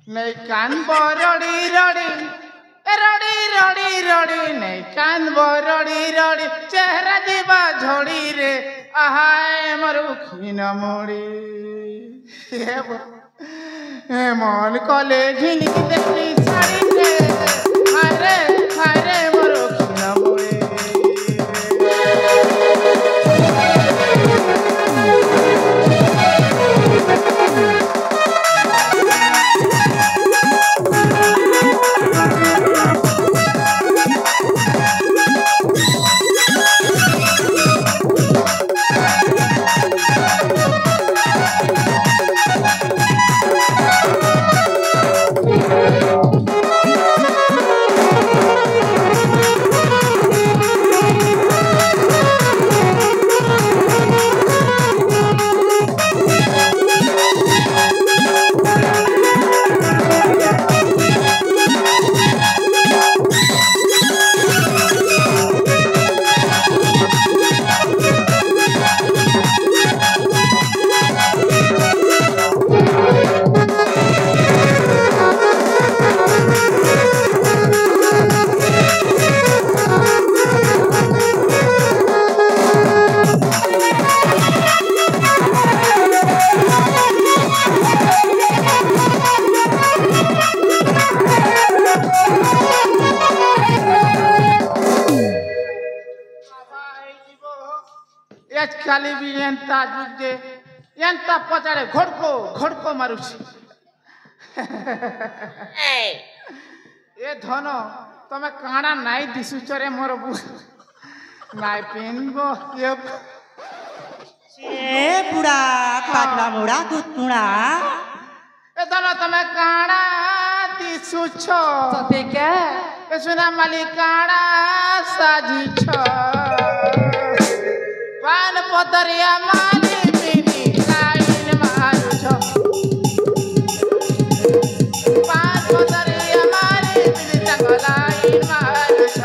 नहीं कांद रड़ी रड़ी रड़ी रड़ी रड़ी नहीं कांद रड़ी रड़ी चेहरा जीवा झोड़ी रे आहाय मरु खीन मोड़ी मन कले झिलिक देखी साड़ी रे हाय रे मरु खीन मोड़ी खाली भी एंता जुगे एंता पचाड़े घोड़को घोड़को मारुछि ए धन तमे काना नाई दिसुचरे मोर बु नाई पिनबो ये ए बुढ़ा पातला मोड़ा कुतुणा ए धन तमे काना दिसुछ सते के ए सुना माली काना साजिछ पान पतरिया माली मिनी लाइन मारुछ पान पतरिया माली मिनी तंग लाइन मारुछ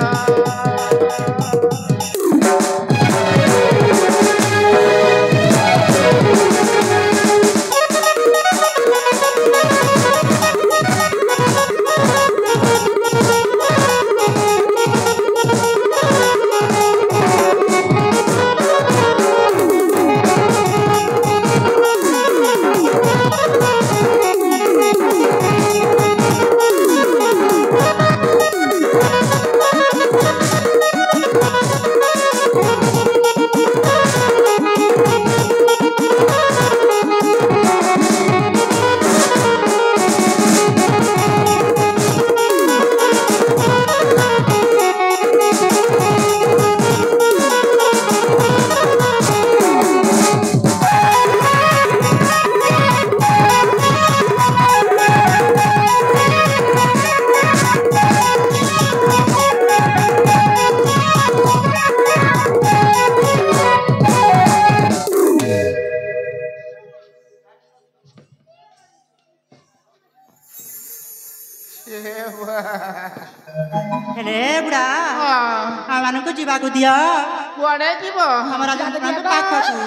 जीवाकू दिया कुआड़े जीव हमरा पाखकू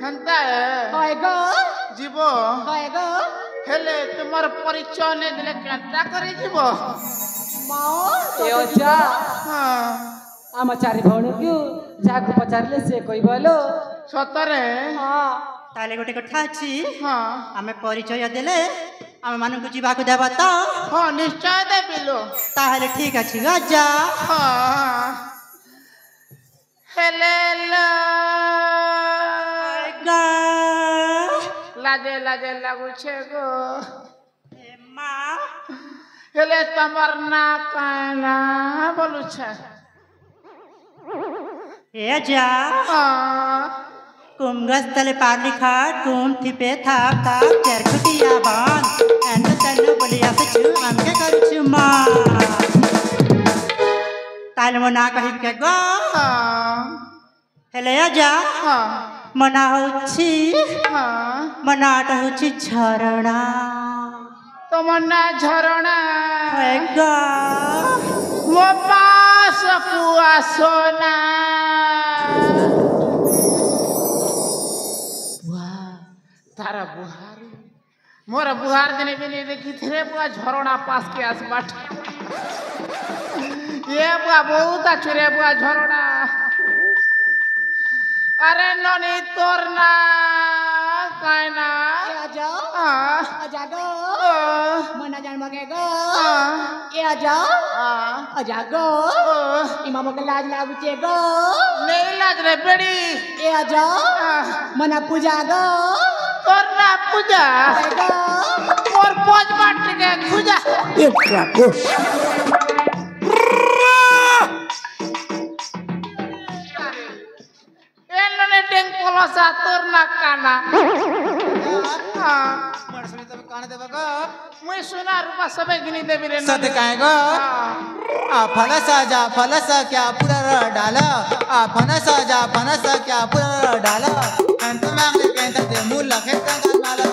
हंता होएगो जीव होएगो हेले तुमर परिचय ने दिले केंता करी जीव माओ ए जा हां आम चारि भौणी क्यों जाको पचारले से कोई बोलो सतरे हां ताले गोटे कथा अछि हां हमें परिचय देले आम मानकू जीवाकू देबा त हां निश्चय देबिलो ताहले ठीक अछि गजा हां हेले गा लाजे लाजे लागू छे गो ए मां हेले तमर ना काना बोलू छे ए जा हां कुमगस तले पार लिखा तुम थिपे था चरखुटिया बान एंड तन्नु बलिया से छु हमके करू छु मां ताले मना कहि के गो हेले आजा हां मना होछि हां मनाट होछि झरणा तमन्ना झरणा हेगा मो पास पुआ सोना तारा बुहारी मोर बुहार दिन भी नहीं देखी थे बुआ झरना पास के आसबाट ये बुआ बहुत अच्छे रे बुआ झरना अरे ननी तोर ना कायना आजा आजा गो मना जान मगे गो ए आजा आजा गो इमा मगे लाज लागु छे गो नहीं लाज रे बेड़ी ए आजा मना पूजा गो तोर ना पूजा गो और पोज बाट के खुजा एनने टेंग पोलोसा तोर ना काना मर सुनी तब कान देबा गो मुई सुना रूपा सबे गिनी देबी रे सत काहे गो आ फनसा जा फनसा क्या पूरा डाला आ फनसा जा फनसा क्या पूरा डाला अंत मांगले कहता दे मूल लखे कंगाल माला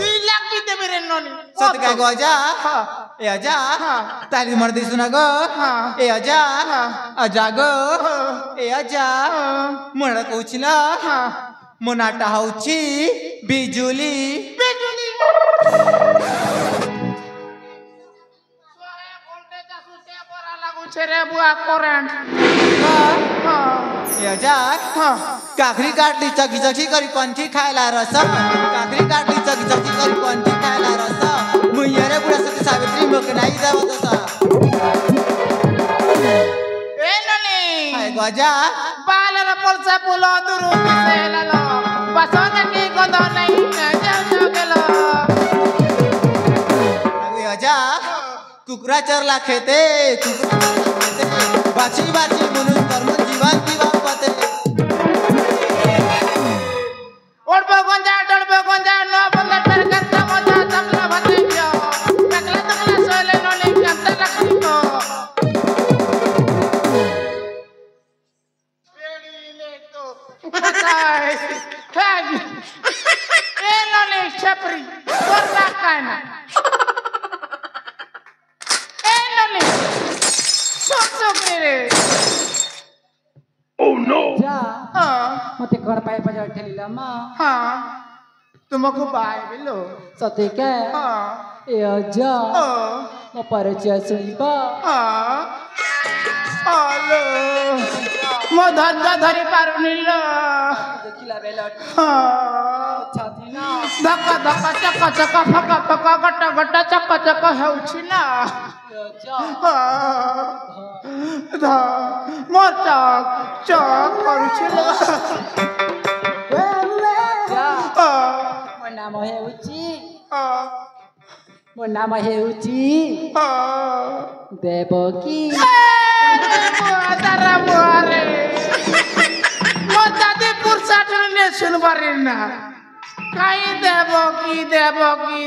2 लाख की देबी रे ननी सत काहे गो जा ए आजा ताली मर्दी सुना गो ए आजा आजा गो ए आजा मोर कोचिला मोनाटा हउची बिजुली बिजुली सोहे वोल्टेज सुते बरा लागु छे रे बुआ करंट ए आजा काकरी काटली चकी चकी करी पंखी खायला रस काकरी काटली चकी चकी करी पंखी खायला रस मुयरे पुरा सती सावित्री मोके नाही जाव तसा ए ननी हाय गजा बालर पोलसा पुलो दुरु सेलालो बसोद की गोद नहीं जाओ गेलो ए आजा कुकुरा चरला खेते बाची बाची म्हणून कर्म जीवन जीवन पते ओडबो गंजा नो बंद कर करता मजा तमला भते गयो टकला टकला सोले नो ले कंता रखी तो पेड़ी ले तो बताए थाग ए नो ले छपरी तोरना काना ए नो ले सोक रे जा हां मते कोण पाय बजार ठेलीला मा हां तुमको बाय बिलो सते के हां ए आजा हां म परिचय सुनिबा हेलो मो धज्जा धरी पारुनी लो देखिला बेला हां छाती ना धक्का धक्का चक्का चक्का फका फका गट्टा गट्टा चक्का चक्का हेउछि ना आजा धा मोर चक चक करुछि लो जा हां ମୋ ନାମ ହେଉଛି हां ମୋ ନାମ ହେଉଛି हां ଦେବକୀ तारा बुआरे मो दादी पुरसाट ने सुनबारे ना काई देवकी ଦେବକୀ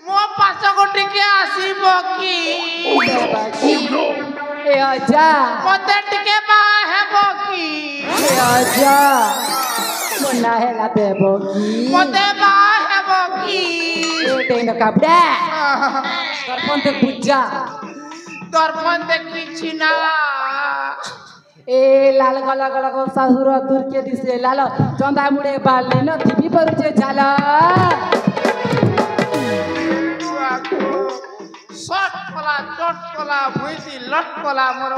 मो पास गोटी के आसीब की ଦେବକୀ ଏ ଆଜା मते टिके बा हेबो की ଏ ଆଜା ମୋ ନାଁ ହେଲା ଦେବକୀ मते बा हेबो की ଏ ଟେନ କାପଡ଼ା ସରପଞ୍ଚ ପୂଜା दर्पण देखी छिना ए लाल गला गला को सासुर दूर के दिसे लाल चंदा मुड़े बाले न थिबी परुचे झाला शॉट कला चट कला भुइसी लट कला मोर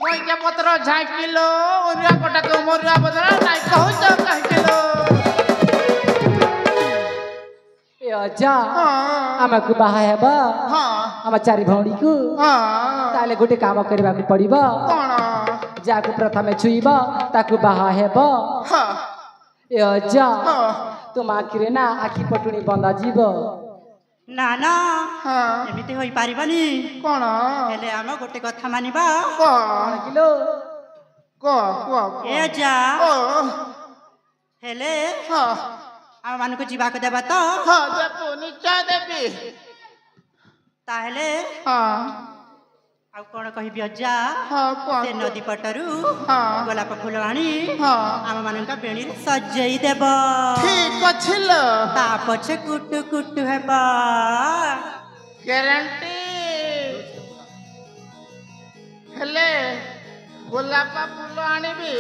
कोई के पत्र झाकिलो ओरिया पटा को मोरिया बदला नाइ कहू तो कह किलो ए अजा हां हमकु बाहा हेबा हां हम चारि भौणी को हां ताले गोटे काम करबा को पड़िबा कोन जाकु प्रथमे छुइबा ताकु बाहा हेबा हां ए अजा हां तुम आखिरे ना आखि पटुणी बंदा जीव ना ना हां एमिति होई पारिबनी कोन हेले हम गोटे कथा मानिबा कोन किलो को ए जा ओ हेले हां हम मानको जीवा को देबा तो हां देबो निश्चय देबी ताहेले हां आ कोन कहिबि अजा हां कोन से नदी पटरू हां गोलाप फूल आनी हां हम मानका बेणी सजई देब ठीक अछिल ता पछे कुटु कुटु हेबा गारंटी हेले ଗୋଲାପ ଫୁଲ ଆଣିବି।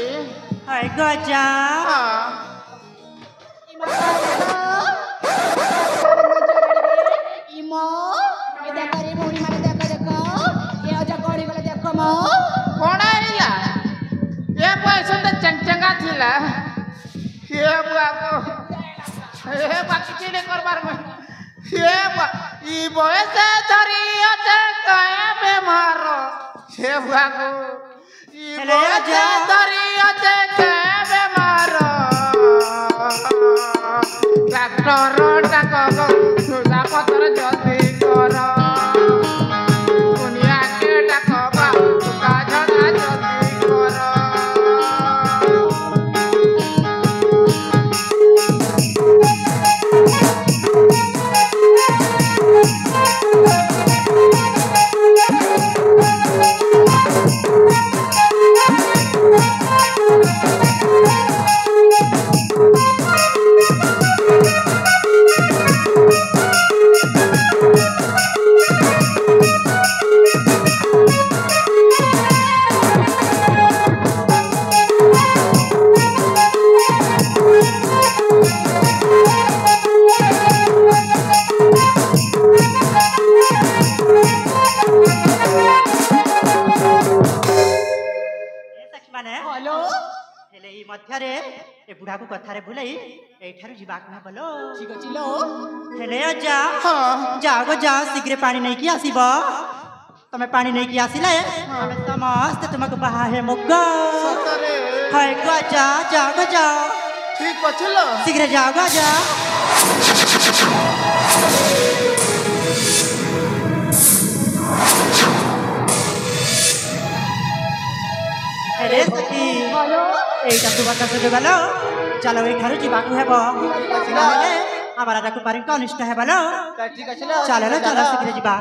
ହାଇ ଗଜା ହଁ ଇମୋ ଏ ଦେଖ ରେ ଭଉଣୀ ମାନେ ଦେଖ ଦେଖ ଏ ଅଜା କଣ ଗଲେ ଦେଖ ମୋ କଣ ହେଲା ଏ ପଇସା ତ ଚଙ୍ଗଚଙ୍ଗା ଥିଲା ଏ ବୁଆକୁ ଏ ବାକି ଚିଡେ କରବାର ମୁଁ ଏ ଇ ବୟସ ଧରି ଅଛେ କାଏ ବେମାର ଏ ବୁଆକୁ ଇ ବୟସ ଧରି ଅଛେ କାଏ ବେମାର ଡାକ୍ତର ଡାକ ସୁଧା ପତ୍ର ଜଲ୍ଦି କର ଦୁନିଆକେ ଡାକ ବାବୁକା ଝଡ଼ା ଜଲ୍ଦି କର। ମଧ୍ୟରେ ଏ ବୁଢ଼ାକୁ କଥାରେ ଭୁଲେଇ ଏଇଠାରୁ ଯିବାକୁ ହେବ ଲୋ। ଠିକ ଅଛି ଲୋ। ହେଲେ ଅଜା ଯାଅ ଗୋ ଯାଅ ଶୀଘ୍ର ପାଣି ନେଇକି ଆସିବ। ତମେ ପାଣି ନେଇକି ଆସିଲେ ଆମେ ସମସ୍ତେ ତୁମକୁ ବାହା ହେମୁ ଗୋ। ସତରେ ହାय ଗୋ ଅଜା ଯାଅ ଗୋ ଯାଅ। ଠିକ ଅଛି ଲୋ। ଶୀଘ୍ର ଯାଅ ଗୋ ଅଜା। ହେଲେ ସଖୀ এইটা তো বাতা সুযোগ গেল চলো এইখানে যাবাকু হেব নহলে আমার রাজাকু পারিঙ্ক অনিষ্ট হেবল ঠিক আছে চলো চলো শীঘ্র যা।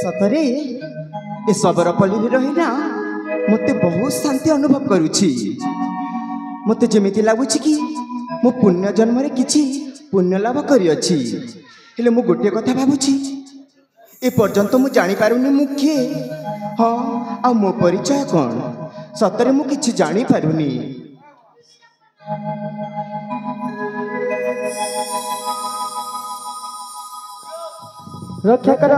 ସତରେ ଏ ଶବରପଲ୍ଲୀରେ ରହିନା ମୋତେ ବହୁତ ଶାନ୍ତି ଅନୁଭବ କରୁଛି। ମୋତେ ଯେମିତି ଲାଗୁଛି କି ମୁଁ ପୁଣ୍ୟ ଜନ୍ମରେ କିଛି ପୁଣ୍ୟ ଲାଭ କରିଅଛି। ହେଲେ ମୁଁ ଗୋଟିଏ କଥା ଭାବୁଛି, ଏ ପର୍ଯ୍ୟନ୍ତ ମୁଁ ଜାଣିପାରୁନି ମୁଁ କିଏ, ହଁ ଆଉ ମୋ ପରିଚୟ କ'ଣ। ସତରେ ମୁଁ କିଛି ଜାଣିପାରୁନି। ରକ୍ଷା କର,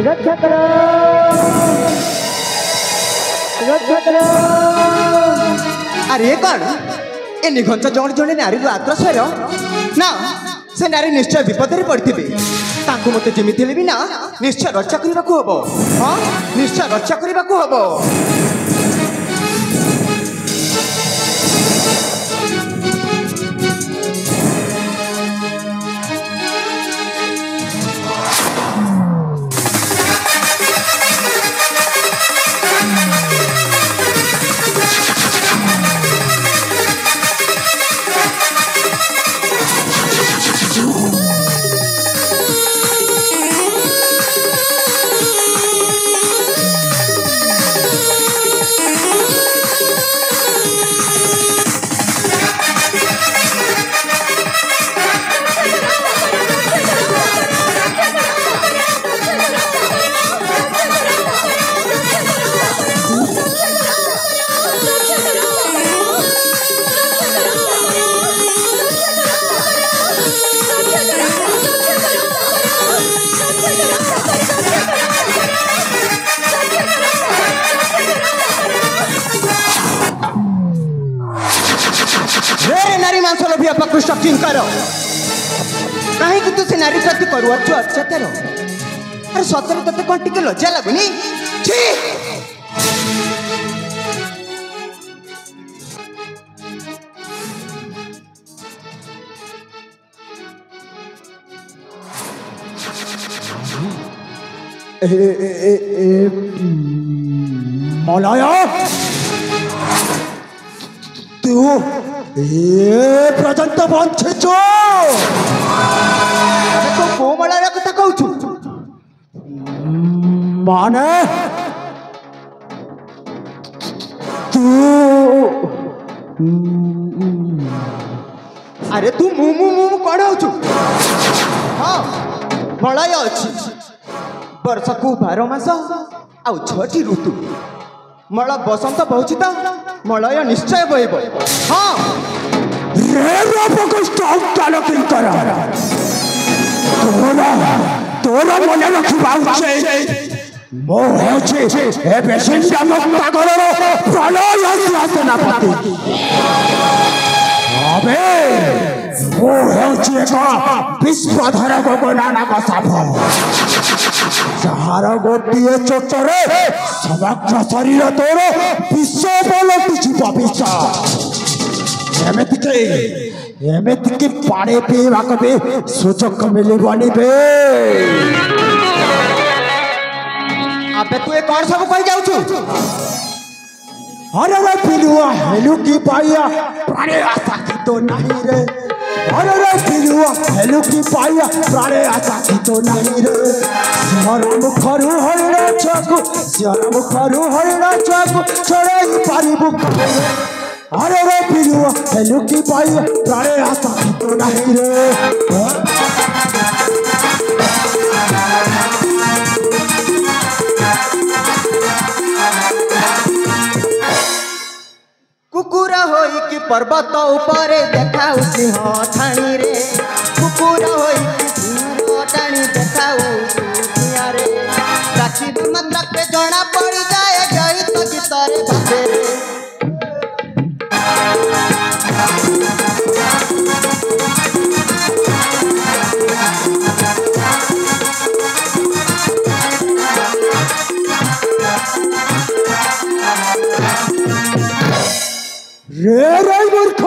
ରକ୍ଷା କର, ରକ୍ଷା କର। ଆରେ କ'ଣ ଏ ନିଘଞ୍ଚ ଜଣେ ଜଣେ ନାରୀର ଆତ୍ରସ୍ୱର? ନା, ସେ ନାରୀ ନିଶ୍ଚୟ ବିପଦରେ ପଡ଼ିଥିବେ। ତାଙ୍କୁ ମୋତେ ଯେମିତି ହେଲେ ବି ନା ନିଶ୍ଚୟ ରକ୍ଷା କରିବାକୁ ହବ। ହଁ, ନିଶ୍ଚୟ ରକ୍ଷା କରିବାକୁ ହବ। लोभी अपकृष्ट किंकर कहीं तू से नारी प्रति करू अत्याचार अरे सतरे तते कौन टिके लज्जा लगुनी छी मलाया तू ये पर्यंत बंचिଛୁ तो को मलाया कथा कहू माने तू अरे तू मुमु मुमु कौन हो हाँ मलय अच्छी वर्ष को 12 मास आउ 6टी ऋतु मल बसंत बहुची तो मलय निश्चय बहब हाँ तोर मन रखा मो सेनापति विश्वधर गगनानक साप जार गोटे चोटरे समग्र शरीर तोर विश्व पलटुची भविष्य एमती पानी पीवा भी सुजोग मिलबनी बे अबे तू कौन सब कही जाऊ अरे रे पिलुआ हेलु की पाइया प्राणे आशा की तो नहीं रे अरे रे पिलुआ हेलु की पाइया प्राणे आशा की तो नहीं रे सिंहर मुखरु हरिण छकु सिंहर मुखरु हरिण छकु छोड़े ही पारिबु अरे रे पिलुआ हेलु की पाइया प्राणे आशा की तो नहीं रे कुकुर होई कि पर्वत ऊपर देखाऊ सिंह ठाणी रे कुकुर होई कि सिंह ठाणी देखाऊ सिंह रे राखी मात्रा पे जना पड़ी जाए गई तो गीतरे भाषे रे रे रे मूर्ख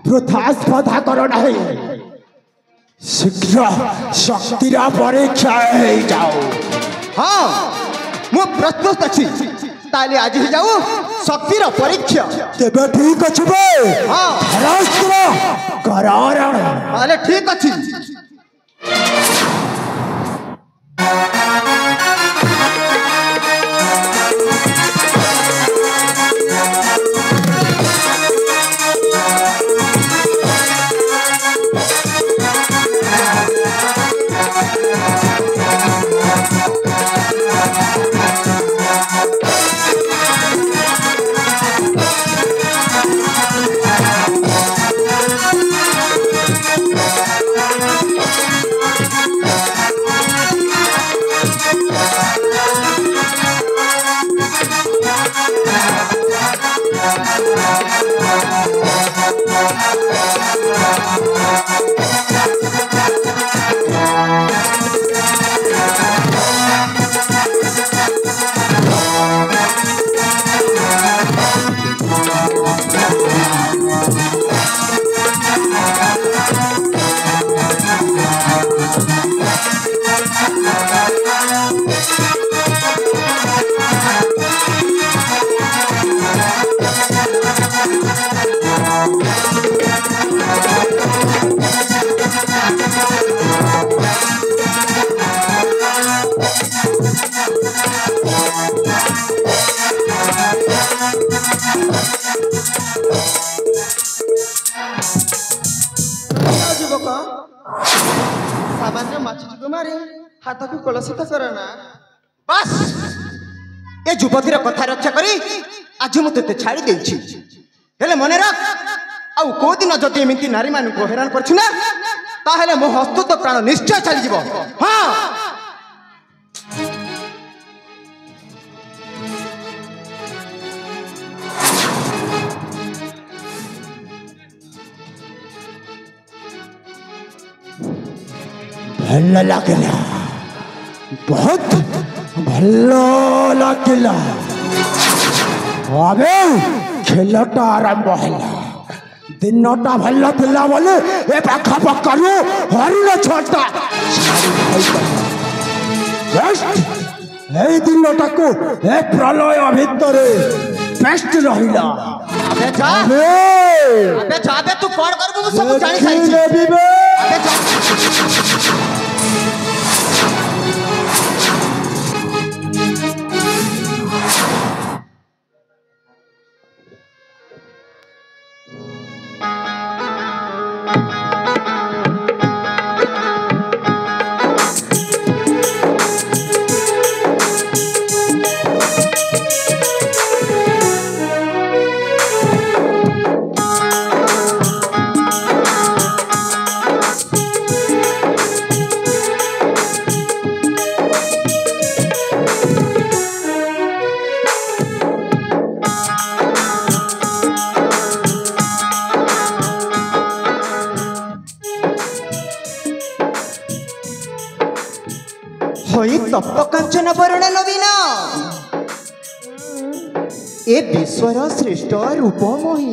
वृथास्पधा कर नहीं शीघ्र शक्तिर परीक्षा हो जाओ हाँ मु प्रस्तुत अच्छी ताले आज ही जाऊ शक्तिर परीक्षा तेबे ठीक अछि बे हाँ राष्ट्र करारण ताले ठीक अच्छी सामान्य माछी मारे हाथ को कलसित करना बस ए युवतीर कथा रक्षा करी आज मु ते छाड़ी देछि हेले मने रख आउ को दिन जति एमिति नारी मान को हैरान करछु ना ताहेले मो हस्त तो प्राण निश्चय चली जीवो हां ଭଲ ଲାଗିଲା ବହୁତ ଭଲ ଲାଗିଲା ଏବେ ଖେଳଟା ଆରମ୍ଭ ହେଲା ଦିନଟା ଭଲ ଥିଲା ବୋଲି ଏ ପାଖାପାଖରୁ ହରିଣ ଛଟା এই দিনটাକୁ ଏ ପ୍ରଳୟ ଭିତରେ ବେଷ୍ଟ ରହିଲା अबे जा बे तू कौन कर वो सब जानी खाई अबे जा হই তপ্ত কাঞ্চন বরণ নবীন এ বিশ্বর শ্রেষ্ঠ রূপময়ী